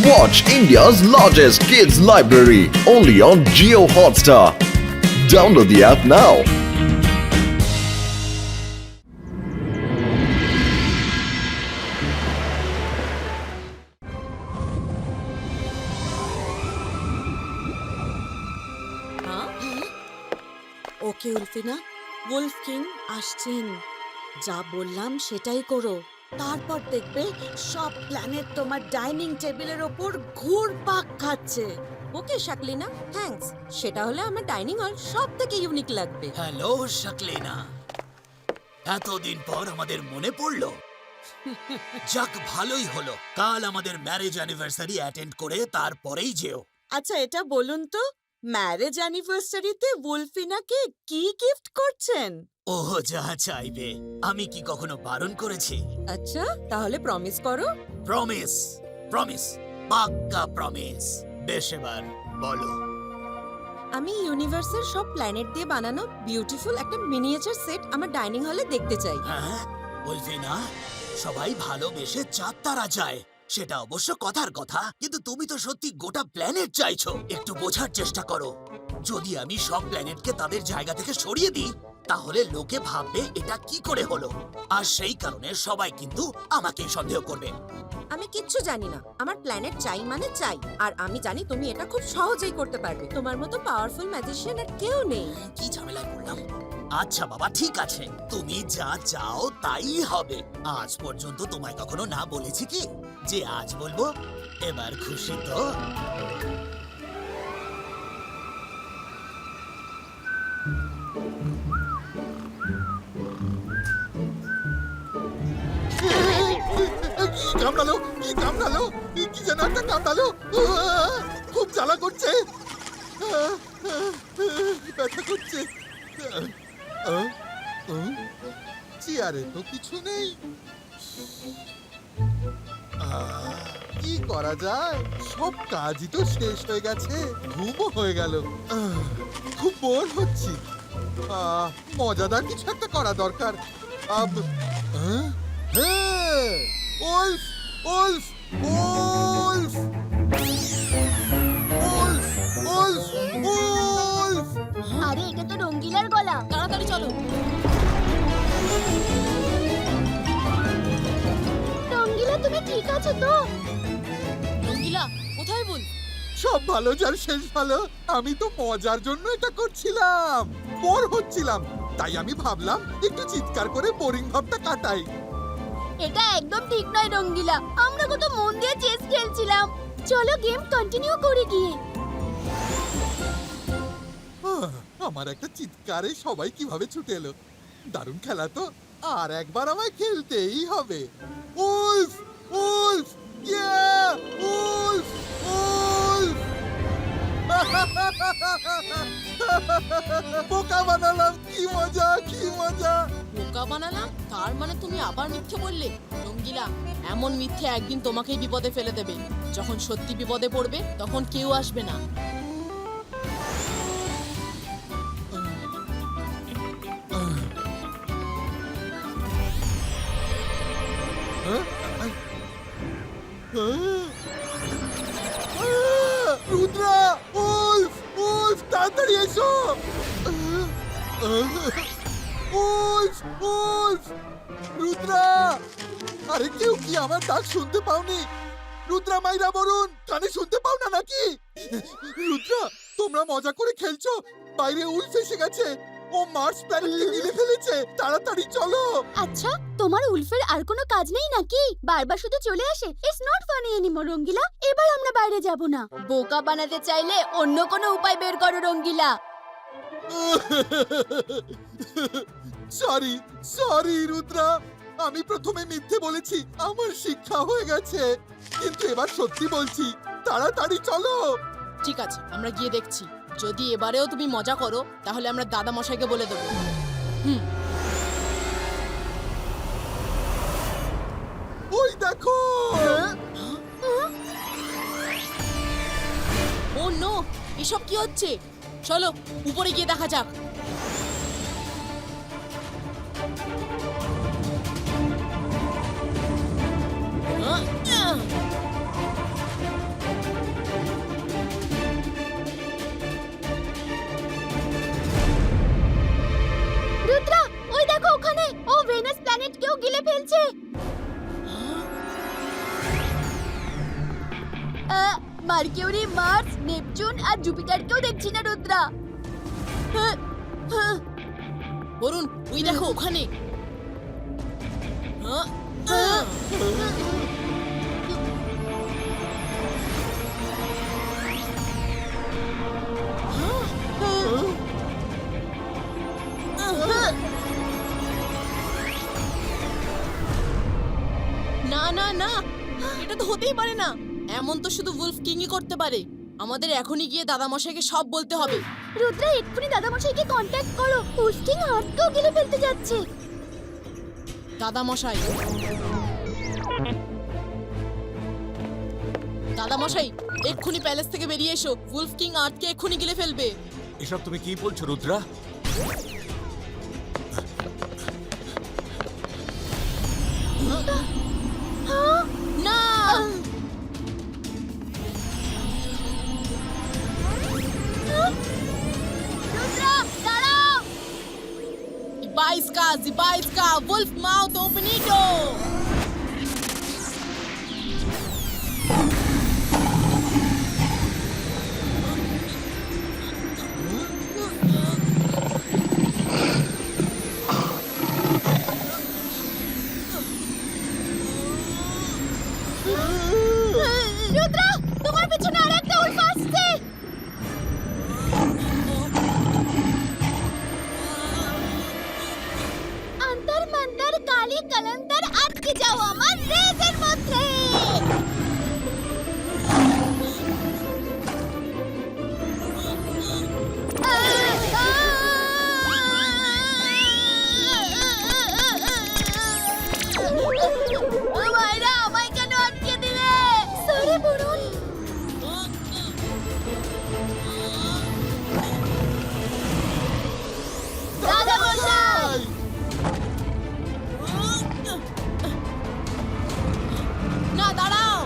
Watch India's largest kids library only on Jio Hotstar. Download the app now. Okay Wolfina, wolf king আসছেন। যা বললাম সেটাই করো, তারপর দেখবে সব প্ল্যানেট তোমার ডাইনিং টেবিলের ওপর ঘুরপাক খাচ্ছে। ওকে শাকলিনা, থ্যাঙ্কস। সেটা হলে আমার ডাইনিং হল সব থেকে ইউনিক লাগবে। হ্যালো শাকলিনা, এতদিন পর আমাদের মনে পড়লো। যাক, ভালোই হলো। কাল আমাদের ম্যারেজ অ্যানিভার্সারি অ্যাটেন্ড করে তারপরেই যেও। আচ্ছা, এটা বলুন তো, ম্যারেজ অ্যানিভার্সারিতে উলফিনাকে কি গিফট করছেন? ও যা চাইবে। আমি কি কখনো বারণ করেছি? আচ্ছা, তাহলে প্রমিস করো। প্রমিস, প্রমিস, পাক্কা প্রমিস। বেশ, এবার বলো। আমি ইউনিভার্সের সব প্ল্যানেট দিয়ে বানানো বিউটিফুল একটা মিনিয়েচার সেট আমার ডাইনিং হলে দেখতে চাই। হ্যাঁ উলফিনা, সবাই ভালোবেসে চাঁদ তারা চায়, সেটা অবশ্য কথার কথা, কিন্তু তুমি তো সত্যি গোটা প্ল্যানেট চাইছো। একটু বোঝার চেষ্টা করো। যদি আমি সব প্ল্যানেটকে তাদের জায়গা থেকে সরিয়ে দিই, তাহলে লোকে ভাববে এটা কি করে হলো, আর সেই কারণে সবাই কিন্তু আমাকেই সন্দেহ করবে। আমি কিচ্ছু জানি না, আমার প্ল্যানেট চাই মানে চাই, আর আমি জানি তুমি এটা খুব সহজেই করতে পারবে। তোমার মতো পাওয়ারফুল ম্যাজিশিয়ান আর কেউ নেই। কি ঝামেলায় পড়লাম। আচ্ছা বাবা, ঠিক আছে, তুমি যা চাও তাই হবে। আজ পর্যন্ত তোমায় কখনো না বলেছি কি যে আজ বলবো? এবার খুশি তো? কামড়ালো, কি কামড়ালো, কি যেন একটা কামড়ালো। খুব জ্বালা করছে, ব্যথা করছে। চেয়ারে তো কিছু নেই, কি করা যায়? সব কাজই তো শেষ হয়ে গেছে, ঘুমও হয়ে গেল। খুব বোর হচ্ছি, মজাদার কিছু একটা করা দরকার। Wolf, Wolf, Wolf, Wolf, Wolf, Wolf. আরে এটা তো রঙ্গিলার গলা। তাড়াতাড়ি চলো। রঙ্গিলা, তুমি ঠিক আছো তো? রঙ্গিলা, কোথায় বল? সব ভালো যার শেষ ভালো। আমি তো মজার জন্য এটা করছিলাম, বোর হচ্ছিলাম, তাই আমি ভাবলাম একটু চিৎকার করে বোরিং ভাবটা কাটাই। এটা একদম ঠিক নয় রঙ্গিলা, আমরা কত মন দিয়ে চেস খেলছিলাম। চলো গেম কন্টিনিউ করে গিয়ে। আমার একটা চিৎকারে সবাই কিভাবে ছুটে এলো। দারুণ খেলা তো, আর একবার আমায় খেলতেই হবে। উলফ, উলফ, ইয়া, উলফ, উলফ। বোকা বানালাম, কি মজা, কি মজা। বোকা বানালাম? তার মানে তুমি আবার মিথ্যে বললে? রঙ্গিলা, এমন মিথ্যে একদিন তোমাকেই বিপদে ফেলে দেবে। যখন সত্যি বিপদে পড়বে তখন কেউ আসবে না। রুদ্রা, উলফ, উলফ, তাড়াতাড়ি এসো। Wolf, Wolf, Rudra. আরে কেউ কি আমার ডাক শুনতে পাওনি? রুদ্রা, মাইরা বরুণ, কানে শুনতে পাও না নাকি? রুদ্রা, তোমরা মজা করে খেলছো, বাইরে উলফ এসে গেছে। ও মার্স প্ল্যানেটকে গিলে ফেলেছে, তাড়াতাড়ি চলো। আচ্ছা, তোমার উলফের আর কোনো কাজ নেই নাকি? বারবার শুধু চলে আসে। ইটস নট ফানি এনিমোর রঙ্গিলা, এবার আমরা বাইরে যাব না। বোকা বানাতে চাইলে অন্য কোনো উপায় বের করো রঙ্গিলা। সরি, সরি রুদ্রা, আমি প্রথমে মিথ্যে বলেছি, আমার শিক্ষা হয়ে গেছে, কিন্তু এবার সত্যি বলছি, তাড়াতাড়ি চলো। ঠিক আছে, আমরা গিয়ে দেখছি। যদি এবারেও তুমি মজা করো তাহলে আমরা দাদা মশাইকে বলে দেবো। ওই দেখো। ও নো, এসব কি হচ্ছে? চলো উপরে গিয়ে দেখা যাক। মার্কিউরি, মার্স, নেপচুন আর জুপিটারকেও দেখছি না রুদ্রা। হ্যাঁ, হ্যাঁ, বরুণ ওই দেখো ওখানে। হ্যাঁ, হ্যাঁ। না না না, এটা তো হতেই পারে না। এমন তো শুধু উলফ কিংই করতে পারে। আমাদের এখনই গিয়ে দাদামশাইকে সব বলতে হবে। রুদ্রা এক্ষুনি দাদামশাইকে কন্ট্যাক্ট করো, উল্ফকিং আর্টকেও গিলে ফেলতে যাচ্ছে। দাদামশাই, দাদামশাই এক্ষুনি প্যালেস থেকে বেরিয়ে এসো। উলফ কিং আর্টকে এক্ষুনি গিলে ফেলবে। এসব তুমি কি বলছো রুদ্রা? না, রুদ্রা দাঁড়াও। Zibaiska, wolf mouth openito! Rudra তোমার পিছনে আরেকটা উল্ফ আসছে। অন্তর মন্তর কালি কলন্তর আটকে যাও আমার রেসের মধ্যে। মায়েরা আমায় কেন আটকে দিলে? সরি বরুণ। দাদা মশাই না দাঁড়াও,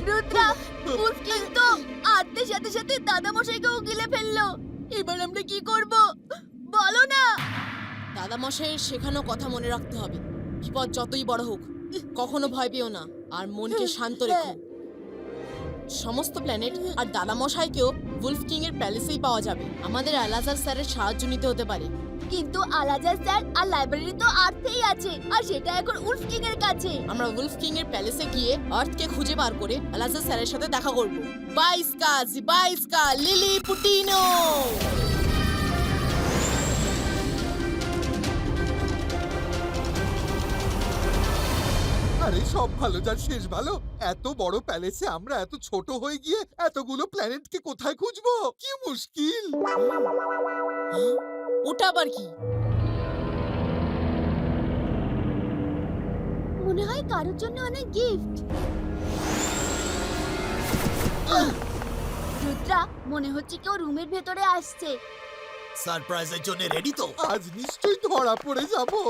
রুদ্রা উল্ফ কিন্তু আত্মের সাথে সাথে দাদা মশাইকেও গিলে ফেললো। এবার আমরা কি করব বলো না? দাদামশাইয়ের শেখানো কথা মনে রাখতে হবে। বিপদ যতই বড় হোক কখনো ভয় পেও না, আর মনকে শান্ত রেখো। সমস্ত প্ল্যানেট আর দাদামশাইকেও উলফ কিং এর প্যালেসেই পাওয়া যাবে। আমাদের আলাজার স্যারের সাহায্য নিতে হতে পারে। কিন্তু আলাজার স্যার আর লাইব্রেরি তো আর্থেই আছে, আর সেটা এখন উলফ কিং এর কাছে। আমরা উলফ কিং এর প্যালেসে গিয়ে আর্থকে খুঁজে বার করে আলাজার স্যারের সাথে দেখা করব। বাইস্কা জিবাইস্কা লিলি পুটিনো। আরে সব ভালো যার শেষ ভালো। এত বড় প্যালেসে আমরা এত ছোট হয়ে গিয়ে এতগুলো প্ল্যানেটকে কোথায় খুঁজবো? কি মুশকিল। ওটা আবার কি? মনে হয় কারোর জন্য অনেক গিফট। রুদ্রা মনে হচ্ছে কেউ রুমের ভেতরে আসছে। সারপ্রাইজের জন্য রেডি তো? আজ নিশ্চয়ই ধরা পড়ে যাবো।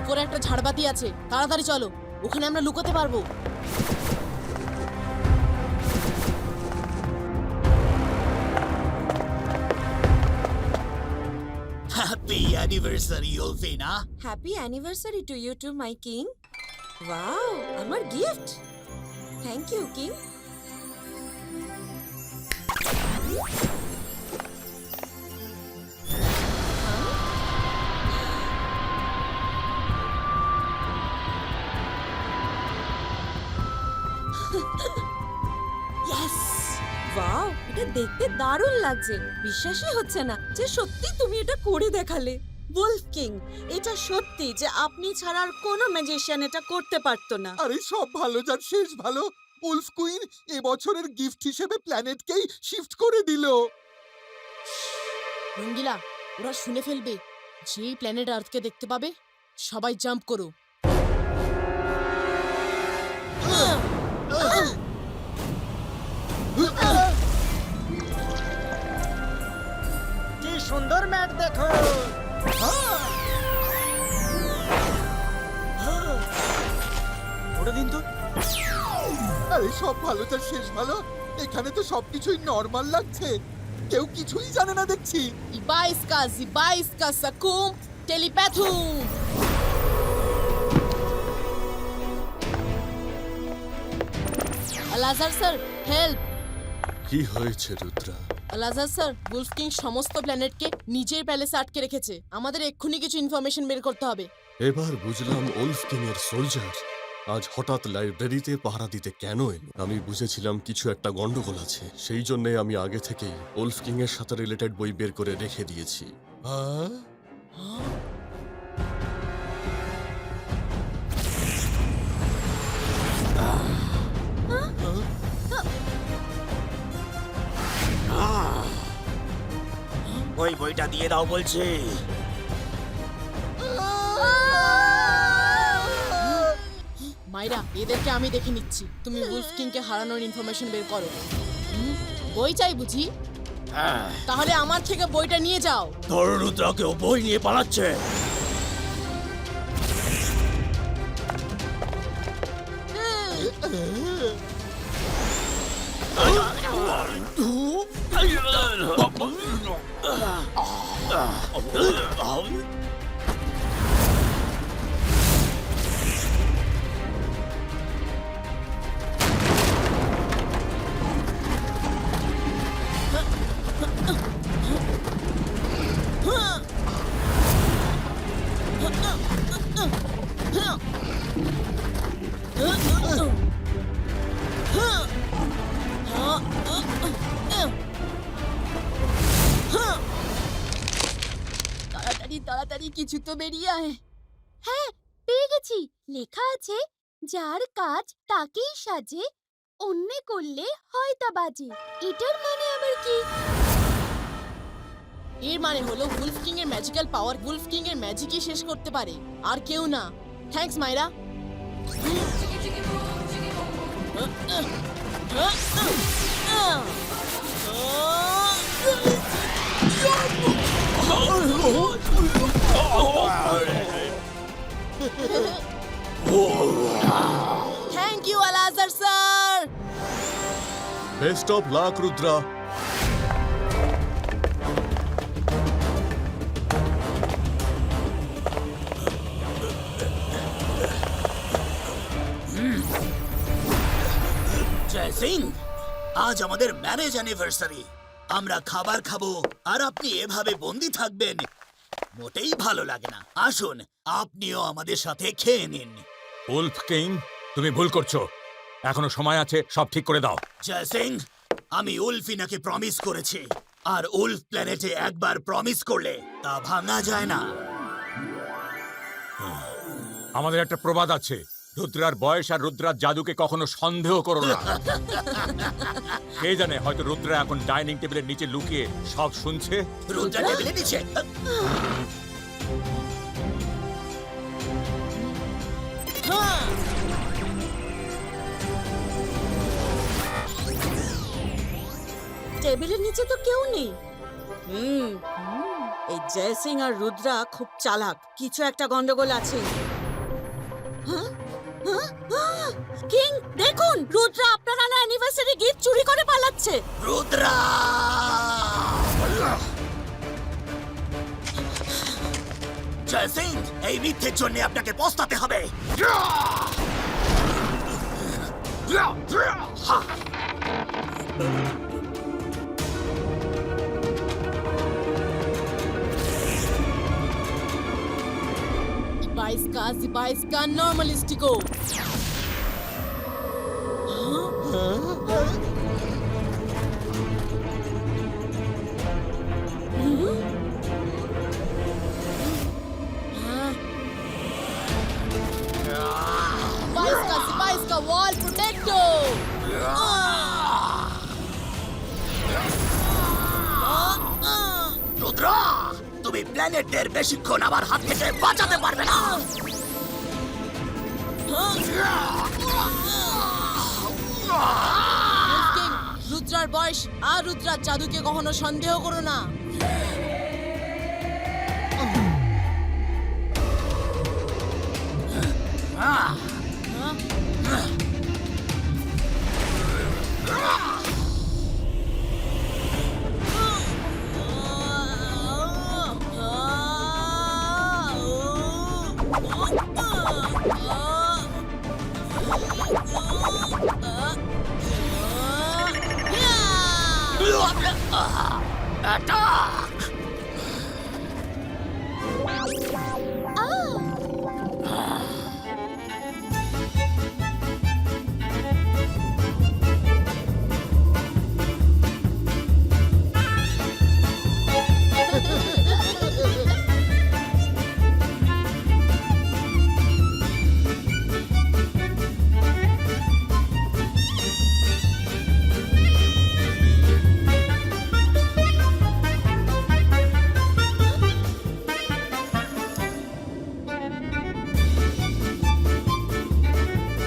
উপরে একটা ঝাড়বাতি আছে, তাড়াতাড়ি চলো, ওখানে আমরা লুকোতে পারবো। Happy anniversary Wolfina. Happy anniversary to you to my king. Wow, আমার gift. Thank you king. Yes, wow, এটা দেখতে দারুণ লাগছে। বিশ্বাসই হচ্ছে না যে সত্যি তুমি এটা করে দেখালে। উলফ কিং, এটা সত্যি যে আপনি ছাড়া আর কোনো ম্যাজিশিয়ান এটা করতে পারতো না। আরে সব ভালো যার শেষ ভালো। উলফ কুইন এবছরের গিফট হিসেবে প্ল্যানেটকেই শিফট করে দিল। রঙ্গিলা, ওরা শুনে ফেলবে। যেই প্ল্যানেট আর্থকে দেখতে পাবে সবাই জাম্প করো। কি সুন্দর ম্যাট দেখো। ওটা দিন তো। আরে সব ভালো যার শেষ ভালো। এখানে তো সবকিছুই নর্মাল লাগছে, কেউ কিছুই জানে না দেখছি। Ibaiska, Zibaiska, Sakum, Telepathum! Alazar sir, help! কি হয়েছে Rudra? Alazar sir, wolf king সমস্ত প্ল্যানেটকে নিজের প্যালেসে আটকে রেখেছে। আমাদের এক্ষুনি কিছু ইনফরমেশন বের করতে হবে। এবার বুঝলাম উলফ কিং এর সোলজার আজ হঠাৎ লাইব্রেরিতে পাহারা দিতে কেন এলো। আমি বুঝেছিলাম কিছু একটা গন্ডগোল আছে, সেই জন্য আমি আগে থেকেই উলফ কিং এর সাথে রিলেটেড বই বের করে রেখে দিয়েছি। ওই বইটা দিয়ে দাও বলছি। মাইরা, এদেরকে আমি দেখে নিচ্ছি। তুমি উলফ কিংকে হারানোর ইনফরমেশন বের করো। বই চাই বুঝি? তাহলে আমার থেকে বইটা নিয়ে যাও। ধরো রুদ্রাকে, ও বই নিয়ে পালাচ্ছে। তাড়াতাড়ি তাড়াতাড়ি কিছু তো বেরিয়ে আয়। হ্যাঁ, পেয়ে গেছি। লেখা আছে, যার কাজ তাকেই সাজে, অন্য করলে হয় তা বাজে। এটার মানে আবার কি? এর মানে হলো উলফ কিং এর ম্যাজিক্যাল পাওয়ার উলফ কিং এর ম্যাজিকই শেষ করতে পারে, আর কেউ না। Thanks Myra. Thank you Alazar sir. Best of luck Rudra. Jay Singh, আজ আমাদের ম্যারেজ অ্যানিভার্সারি। আমরা খাবার খাবো আর আপনি এভাবে বন্দি থাকবেন, মোটেই ভালো লাগে না। আসুন, আপনিও আমাদের সাথে খেয়ে নিন। উলফ কিং, তুমি ভুল করছো। এখনো সময় আছে, সব ঠিক করে দাও। জয় সিং, আমি উলফিনাকে প্রমিস করেছি, আর উলফ প্ল্যানেটে একবার প্রমিস করলে তা ভাঙা যায় না। আমাদের একটা প্রবাদ আছে, রুদ্রার বয়স আর রুদ্রার জাদুকে কখনো সন্দেহ করো না। কে জানে, হয়তো রুদ্রা এখন ডাইনিং টেবিলের নিচে লুকিয়ে সব শুনছে। রুদ্রা টেবিলে নিচে। টেবিলের নিচে তো কেউ নেই। এই জয় সিং আর রুদ্রা খুব চালাক, কিছু একটা গন্ডগোল আছে। কিং, দেখুন, রুদ্রা আপনার আনা অ্যানিভার্সারি গিফট চুরি করে পালাচ্ছে। রুদ্রা! জয় সিং, এই মিথ্যের জন্য আপনাকে পস্তাতে হবে। Zibaiska normalistico. Zibaiska wall protector. Rudra, তুমি প্ল্যানেটদের বেশিক্ষণ আমার হাত থেকে বাঁচাতে পারবে না। রুদ্রার বয়স আর রুদ্রার জাদুকে কখনো সন্দেহ করো না। অ্যাটাক!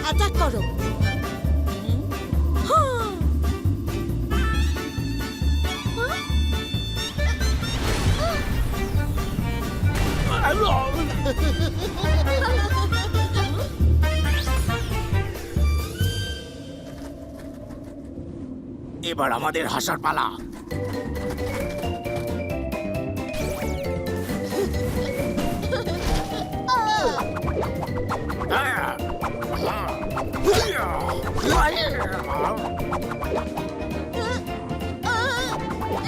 অ্যাটাক করো। এবার আমাদের হাসার পালা।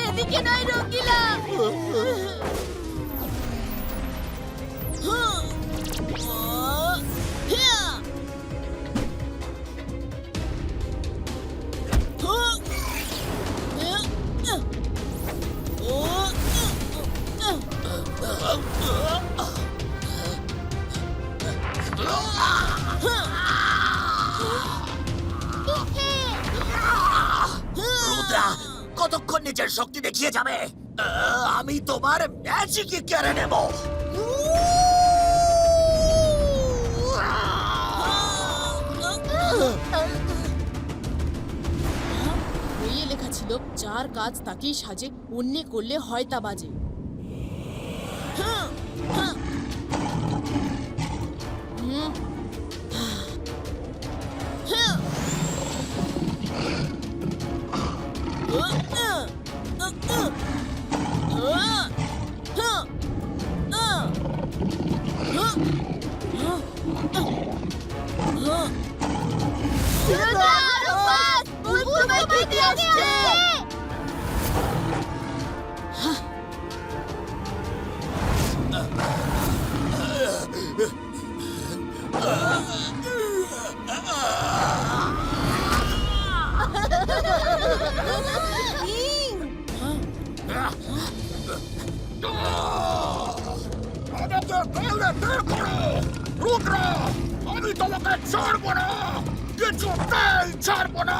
এদিকে নয় রঙ্গিলা। রুদ্রা কতক্ষণ নিজের শক্তি দেখিয়ে যাবে? আমি তোমার ম্যাজিকই কেড়ে নেব। বইয়ে লেখা ছিল যার কাজ তাকেই সাজে, অন্যে করলে হয় তা বাজে। রুদ্রা, আমি তোমাকে ছাড়বো না, কিছুতেই ছাড়বো না।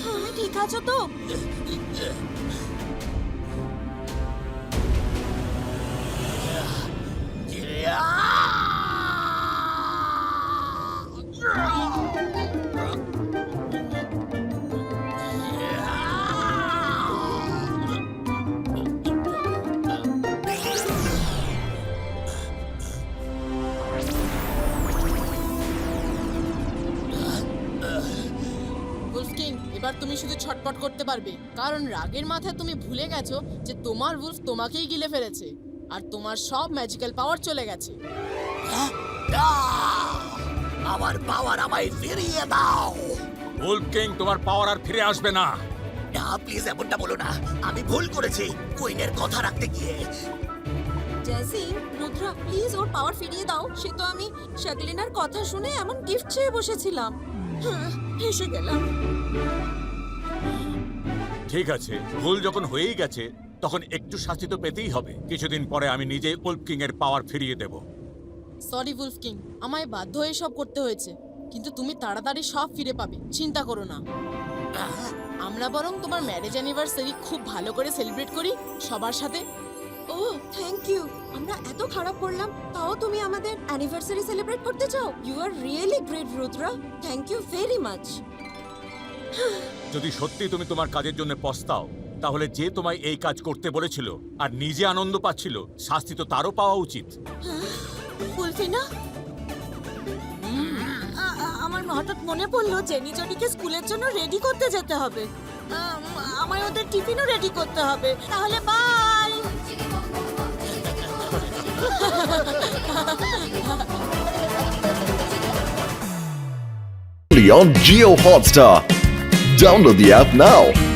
তুমি ঠিক আছো তো? উলফ কিং, এবার তুমি শুধু ছটপট করতে পারবে, কারণ রাগের মাথায় তুমি ভুলে গেছো যে তোমার উলফ তোমাকেই গিলে ফেলেছে আর তোমার সব ম্যাজিক্যাল পাওয়ার চলে গেছে। আমার পাওয়ার আমায় ফিরিয়ে দাও। উলফ কিং, তোমার পাওয়ার আর ফিরে আসবে না। না, প্লিজ এমনটা বলো না। আমি ভুল করেছি কুইনের কথা রাখতে গিয়ে। জেসি, রুদ্রা প্লিজ ওর পাওয়ার ফিরিয়ে দাও। সে তো আমি শাকলিনার কথা শুনে এমন গিফট চেয়ে বসেছিলাম। এসে গেলাম। ঠিক আছে, ভুল যখন হয়েই গেছে তখন একটু শাস্তি তো পেতেই হবে। কিছুদিন পরে আমি নিজেই উলফ কিং এর পাওয়ার ফিরিয়ে দেব। সরি উলফ কিং, আমায় বাধ্য হয়ে সব করতে হয়েছে, কিন্তু তুমি তাড়াতাড়ি সব ফিরে পাবে, চিন্তা করো না। আমরা বরং তোমার ম্যারেজ অ্যানিভার্সারি খুব ভালো করে সেলিব্রেট করি সবার সাথে। ও থ্যাংক ইউ। আমরা এত খারাপ করলাম তাও তুমি আমাদের অ্যানিভার্সারি সেলিব্রেট করতে চাও। You are really great Rudra, thank you very much. যদি সত্যি তুমি তোমার কাজের জন্য পস্তাও, তাহলে যে তোমায় এই কাজ করতে বলেছিল আর নিজে আনন্দ পাচ্ছিল, শাস্তি তো তারও পাওয়া উচিত। ফুলফিনা, আমার হঠাৎ মনে পড়লো জেনি জনিকে স্কুলের জন্য রেডি করতে যেতে হবে। আমায় ওদের টিফিনও রেডি করতে হবে। তাহলে by. Only on Geo Hotstar. Download the app now.